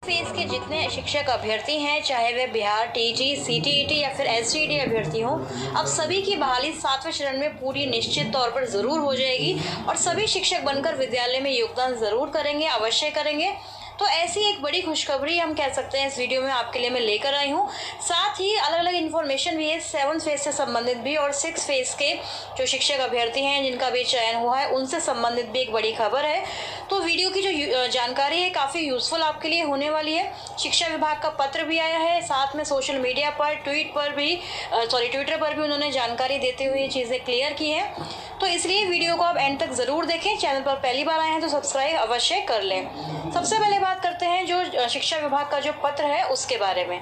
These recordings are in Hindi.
फेज के जितने शिक्षक अभ्यर्थी हैं, चाहे वे बिहार टीजी, सीटीईटी या फिर एसटीईटी अभ्यर्थी हों, अब सभी की बहाली 7वें चरण में पूरी निश्चित तौर पर ज़रूर हो जाएगी और सभी शिक्षक बनकर विद्यालय में योगदान ज़रूर करेंगे, अवश्य करेंगे। तो ऐसी एक बड़ी खुशखबरी हम कह सकते हैं इस वीडियो में आपके लिए मैं लेकर आई हूँ। साथ ही अलग अलग इन्फॉर्मेशन भी है 7 फेज से संबंधित भी और 6 फेज के जो शिक्षक अभ्यर्थी हैं जिनका भी चयन हुआ है उनसे संबंधित भी एक बड़ी खबर है। तो वीडियो की जो जानकारी है काफ़ी यूजफुल आपके लिए होने वाली है। शिक्षा विभाग का पत्र भी आया है, साथ में सोशल मीडिया पर ट्विटर पर भी उन्होंने जानकारी देते हुए ये चीज़ें क्लियर की हैं। तो इसलिए वीडियो को आप एंड तक ज़रूर देखें। चैनल पर पहली बार आए हैं तो सब्सक्राइब अवश्य कर लें। सबसे पहले बात करते हैं जो शिक्षा विभाग का जो पत्र है उसके बारे में।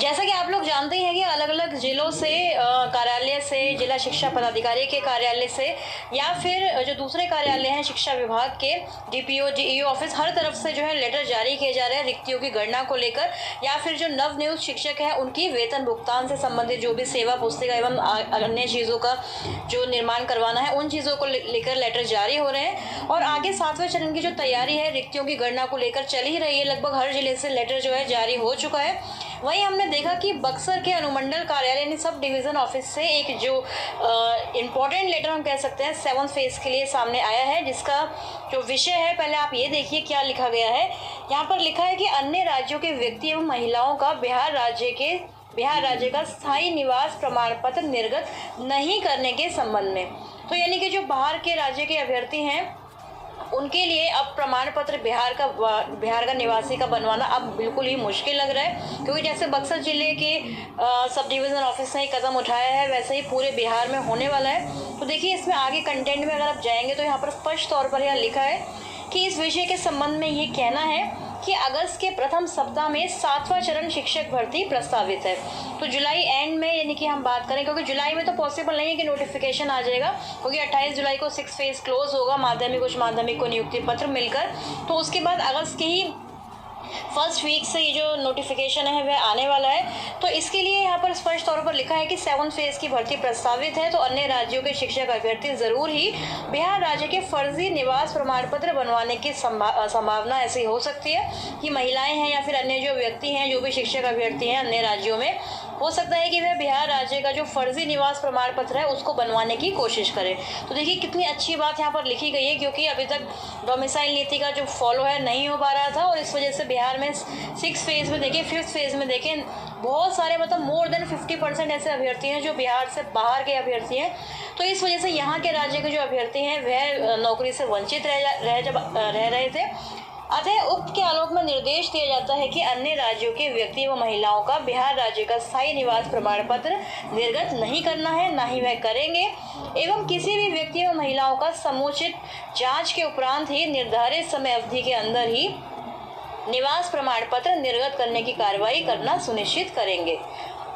जैसा कि आप लोग जानते हैं कि अलग अलग जिलों से कार्यालय से, जिला शिक्षा पदाधिकारी के कार्यालय से या फिर जो दूसरे कार्यालय हैं शिक्षा विभाग के, डीपीओ डीईओ ऑफिस, हर तरफ से जो है लेटर जारी किए जा रहे हैं रिक्तियों की गणना को लेकर या फिर जो नव नियुक्त शिक्षक हैं उनकी वेतन भुगतान से संबंधित जो भी सेवा पुस्तिका एवं अन्य चीज़ों का जो निर्माण करवाना है उन चीज़ों को लेकर लेटर जारी हो रहे हैं। और आगे 7वें चरण की जो तैयारी है रिक्तियों की गणना को लेकर चल ही रही है। लगभग हर जिले से लेटर जो है जारी हो चुका है। वहीं हमने देखा कि बक्सर के अनुमंडल कार्यालय ने सब डिवीज़न ऑफिस से एक जो इम्पोर्टेंट लेटर हम कह सकते हैं 7 फेज के लिए सामने आया है, जिसका जो विषय है पहले आप ये देखिए क्या लिखा गया है। यहाँ पर लिखा है कि अन्य राज्यों के व्यक्ति एवं महिलाओं का बिहार राज्य का स्थायी निवास प्रमाण पत्र निर्गत नहीं करने के संबंध में। तो यानी कि जो बाहर के राज्य के अभ्यर्थी हैं उनके लिए अब प्रमाण पत्र बिहार का निवासी का बनवाना अब बिल्कुल ही मुश्किल लग रहा है, क्योंकि जैसे बक्सर जिले के सब डिवीज़न ऑफिस ने कदम उठाया है वैसे ही पूरे बिहार में होने वाला है। तो देखिए इसमें आगे कंटेंट में अगर आप जाएंगे तो यहाँ पर स्पष्ट तौर पर यहाँ लिखा है कि इस विषय के संबंध में ये कहना है कि अगस्त के प्रथम सप्ताह में 7वां चरण शिक्षक भर्ती प्रस्तावित है। तो जुलाई एंड में, यानी कि हम बात करें, क्योंकि जुलाई में तो पॉसिबल नहीं है कि नोटिफिकेशन आ जाएगा, क्योंकि 28 जुलाई को 6 फेज क्लोज होगा माध्यमिक उच्च माध्यमिक को नियुक्ति पत्र मिलकर। तो उसके बाद अगस्त के ही फर्स्ट वीक से ये जो नोटिफिकेशन है वह आने वाला है। तो इसके लिए यहाँ पर स्पष्ट तौर पर लिखा है कि 7 फेज की भर्ती प्रस्तावित है। तो अन्य राज्यों के शिक्षक अभ्यर्थी ज़रूर ही बिहार राज्य के फर्जी निवास प्रमाण पत्र बनवाने की संभावना ऐसी हो सकती है कि महिलाएं हैं या फिर अन्य जो व्यक्ति हैं, जो भी शिक्षक अभ्यर्थी हैं अन्य राज्यों में, हो सकता है कि वह बिहार राज्य का जो फर्जी निवास प्रमाण पत्र है उसको बनवाने की कोशिश करें। तो देखिए कितनी अच्छी बात यहाँ पर लिखी गई है, क्योंकि अभी तक डोमिसाइल नीति का जो फॉलो है नहीं हो पा रहा था और इस वजह से बिहार में 6 फेज में देखें, 5th फेज में देखें, बहुत सारे मतलब मोर देन 50% ऐसे अभ्यर्थी हैं जो बिहार से बाहर के अभ्यर्थी हैं। तो इस वजह से यहाँ के राज्य के जो अभ्यर्थी हैं वह नौकरी से वंचित रह रहे थे। अतः उक्त के आलोक में निर्देश दिया जाता है कि अन्य राज्यों के व्यक्ति व महिलाओं का बिहार राज्य का स्थायी निवास प्रमाण पत्र निर्गत नहीं करना है, ना ही वह करेंगे, एवं किसी भी व्यक्ति व महिलाओं का समुचित जांच के उपरांत ही निर्धारित समय अवधि के अंदर ही निवास प्रमाण पत्र निर्गत करने की कार्रवाई करना सुनिश्चित करेंगे।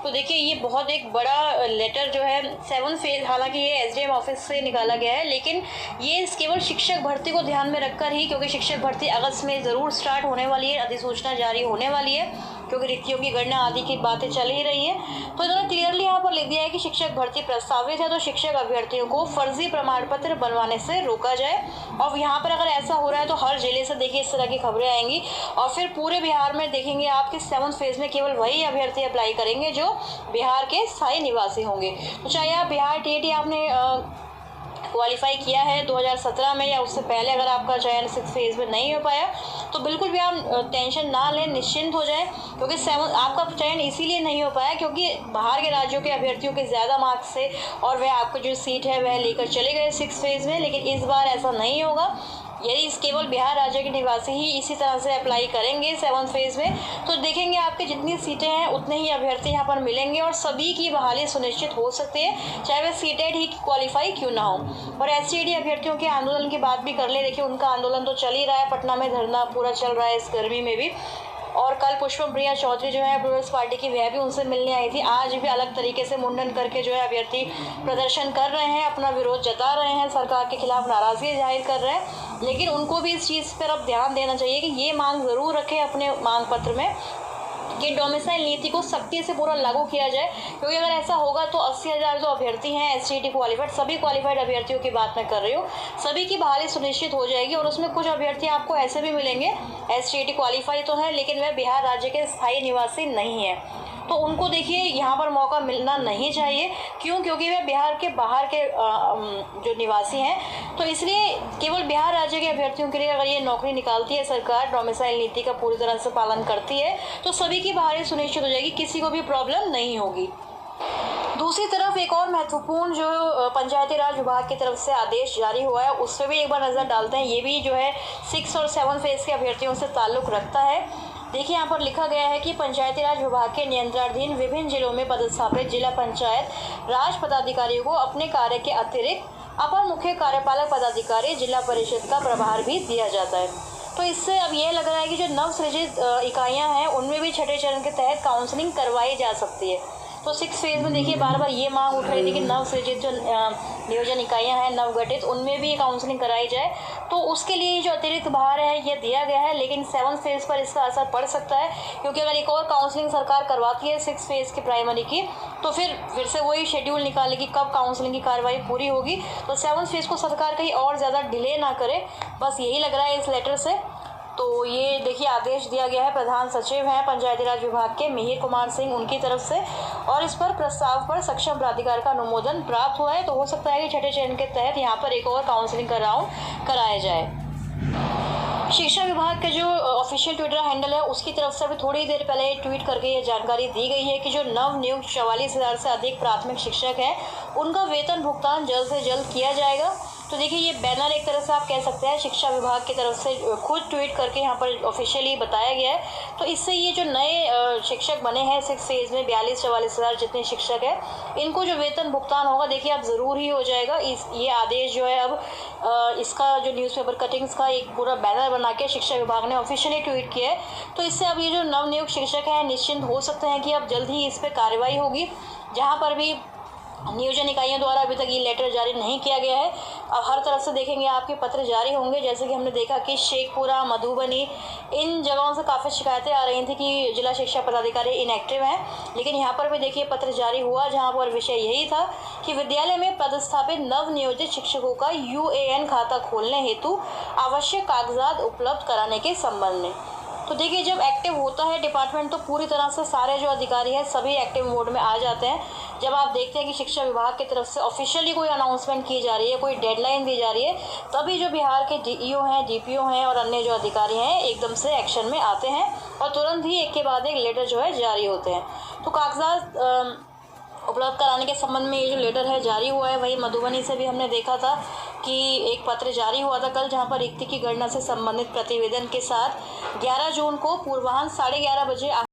तो देखिए ये बहुत एक बड़ा लेटर जो है 7 फेज, हालांकि ये एसडीएम ऑफिस से निकाला गया है, लेकिन ये केवल शिक्षक भर्ती को ध्यान में रखकर ही, क्योंकि शिक्षक भर्ती अगस्त में ज़रूर स्टार्ट होने वाली है, अधिसूचना जारी होने वाली है, क्योंकि रिक्तियों की गणना आदि की बातें चल ही रही हैं। तो इन्होंने क्लियरली यहाँ पर लिख दिया है कि शिक्षक भर्ती प्रस्तावित है तो शिक्षक अभ्यर्थियों को फर्जी प्रमाण पत्र बनवाने से रोका जाए। और यहाँ पर अगर ऐसा हो रहा है तो हर जिले से देखिए इस तरह की खबरें आएंगी और फिर पूरे बिहार में देखेंगे आप कि 7 फेज में केवल वही अभ्यर्थी अप्लाई करेंगे जो बिहार के स्थायी निवासी होंगे। तो चाहे आप बिहार टीईटी आपने क्वालिफाई किया है 2017 में या उससे पहले, अगर आपका चयन 6 फेज में नहीं हो पाया तो बिल्कुल भी आप टेंशन ना लें, निश्चिंत हो जाएं, क्योंकि 7 आपका चयन इसीलिए नहीं हो पाया क्योंकि बाहर के राज्यों के अभ्यर्थियों के ज़्यादा मार्क्स से और वह आपको जो सीट है वह लेकर चले गए 6 फेज में। लेकिन इस बार ऐसा नहीं होगा, यदि केवल बिहार राज्य के निवासी ही इसी तरह से अप्लाई करेंगे 7 फेज में तो देखेंगे आपके जितनी सीटें हैं उतने ही अभ्यर्थी यहाँ पर मिलेंगे और सभी की बहाली सुनिश्चित हो सकती है, चाहे वे सीटेड ही क्वालिफाई क्यों ना हो। और एसटीईटी अभ्यर्थियों के आंदोलन की बात भी कर ले, देखिए उनका आंदोलन तो चल ही रहा है, पटना में धरना पूरा चल रहा है इस गर्मी में भी। और कल पुष्पम प्रिया चौधरी जो है प्लूरल्स पार्टी की, वह भी उनसे मिलने आई थी। आज भी अलग तरीके से मुंडन करके जो है अभ्यर्थी प्रदर्शन कर रहे हैं, अपना विरोध जता रहे हैं, सरकार के खिलाफ नाराजगी जाहिर कर रहे हैं। लेकिन उनको भी इस चीज़ पर अब ध्यान देना चाहिए कि ये मांग ज़रूर रखें अपने मांग पत्र में कि डोमिसाइल नीति को सख्ती से पूरा लागू किया जाए, क्योंकि अगर ऐसा होगा तो 80,000 जो अभ्यर्थी हैं STET क्वालिफाइड, सभी क्वालिफाइड अभ्यर्थियों की बात मैं कर रही हूँ, सभी की बहाली सुनिश्चित हो जाएगी। और उसमें कुछ अभ्यर्थी आपको ऐसे भी मिलेंगे STET क्वालिफाई तो है लेकिन वह बिहार राज्य के स्थायी निवासी नहीं है, तो उनको देखिए यहाँ पर मौका मिलना नहीं चाहिए। क्यों? क्योंकि वे बिहार के बाहर के जो निवासी हैं, तो इसलिए केवल बिहार राज्य के अभ्यर्थियों के लिए अगर ये नौकरी निकालती है सरकार, डोमिसाइल नीति का पूरी तरह से पालन करती है, तो सभी की बहाली सुनिश्चित हो जाएगी, किसी को भी प्रॉब्लम नहीं होगी। दूसरी तरफ एक और महत्वपूर्ण जो पंचायती राज विभाग की तरफ से आदेश जारी हुआ है, उस पर भी एक बार नज़र डालते हैं। ये भी जो है 6 और 7 फेज़ के अभ्यर्थियों से ताल्लुक़ रखता है। देखिए यहाँ पर लिखा गया है कि पंचायती राज विभाग के नियंत्रणाधीन विभिन्न जिलों में पदस्थापित जिला पंचायत राज पदाधिकारियों को अपने कार्य के अतिरिक्त अपर मुख्य कार्यपालक पदाधिकारी जिला परिषद का प्रभार भी दिया जाता है। तो इससे अब ये लग रहा है कि जो नव सृजित इकाइयाँ हैं उनमें भी छठे चरण के तहत काउंसलिंग करवाई जा सकती है। तो 6 फेज़ में देखिए बार बार ये मांग उठ रही थी कि नव सृजित जो नियोजन इकाइयाँ हैं नवगठित, उनमें भी काउंसलिंग कराई जाए, तो उसके लिए जो अतिरिक्त भार है ये दिया गया है। लेकिन 7 फेज़ पर इसका असर पड़ सकता है, क्योंकि अगर एक और काउंसलिंग सरकार करवाती है 6 फेज़ की प्राइमरी की, तो फिर से वही शेड्यूल निकालेगी कब काउंसलिंग की कार्रवाई पूरी होगी। तो 7 फेज़ को सरकार कहीं और ज़्यादा डिले ना करे, बस यही लग रहा है इस लेटर से। तो ये देखिए आदेश दिया गया है, प्रधान सचिव हैं पंचायती राज विभाग के मिहिर कुमार सिंह, उनकी तरफ से, और इस पर प्रस्ताव पर सक्षम प्राधिकार का अनुमोदन प्राप्त हुआ है। तो हो सकता है कि छठे चरण के तहत यहाँ पर एक और काउंसलिंग का राउंड कराया जाए। शिक्षा विभाग का जो ऑफिशियल ट्विटर हैंडल है उसकी तरफ से अभी थोड़ी देर पहले ट्वीट करके ये जानकारी दी गई है कि जो नव नियुक्त 44,000 से अधिक प्राथमिक शिक्षक हैं उनका वेतन भुगतान जल्द से जल्द किया जाएगा। तो देखिए ये बैनर एक तरह से आप कह सकते हैं शिक्षा विभाग की तरफ से खुद ट्वीट करके यहाँ पर ऑफिशियली बताया गया है। तो इससे ये जो नए शिक्षक बने हैं 6 फेज़ में 42-44,000 जितने शिक्षक हैं, इनको जो वेतन भुगतान होगा देखिए अब ज़रूर ही हो जाएगा। ये आदेश जो है अब इसका जो न्यूज़पेपर कटिंग्स का एक पूरा बैनर बना के शिक्षा विभाग ने ऑफिशियली ट्वीट किया है। तो इससे अब ये जो नवनियुक्त शिक्षक हैं निश्चिंत हो सकते हैं कि अब जल्द ही इस पर कार्रवाई होगी। जहाँ पर भी नियोजन इकाइयों द्वारा अभी तक ये लेटर जारी नहीं किया गया है, अब हर तरफ से देखेंगे आपके पत्र जारी होंगे। जैसे कि हमने देखा कि शेखपुरा, मधुबनी, इन जगहों से काफ़ी शिकायतें आ रही थी कि जिला शिक्षा पदाधिकारी इनएक्टिव हैं, लेकिन यहाँ पर भी देखिए पत्र जारी हुआ जहाँ पर विषय यही था कि विद्यालय में पदस्थापित नव नियोजित शिक्षकों का UAN खाता खोलने हेतु आवश्यक कागजात उपलब्ध कराने के संबंध में। तो देखिए जब एक्टिव होता है डिपार्टमेंट तो पूरी तरह से सारे जो अधिकारी हैं सभी एक्टिव मोड में आ जाते हैं। जब आप देखते हैं कि शिक्षा विभाग की तरफ से ऑफिशियली कोई अनाउंसमेंट की जा रही है, कोई डेडलाइन दी जा रही है, तभी जो बिहार के DEO हैं, DPO हैं और अन्य जो अधिकारी हैं एकदम से एक्शन में आते हैं और तुरंत ही एक के बाद एक लेटर जो है जारी होते हैं। तो कागजात उपलब्ध कराने के संबंध में ये जो लेटर है जारी हुआ है। वही मधुबनी से भी हमने देखा था कि एक पत्र जारी हुआ था कल, जहां पर रिक्ति की गणना से संबंधित प्रतिवेदन के साथ 11 जून को पूर्वाह्न 11:30 बजे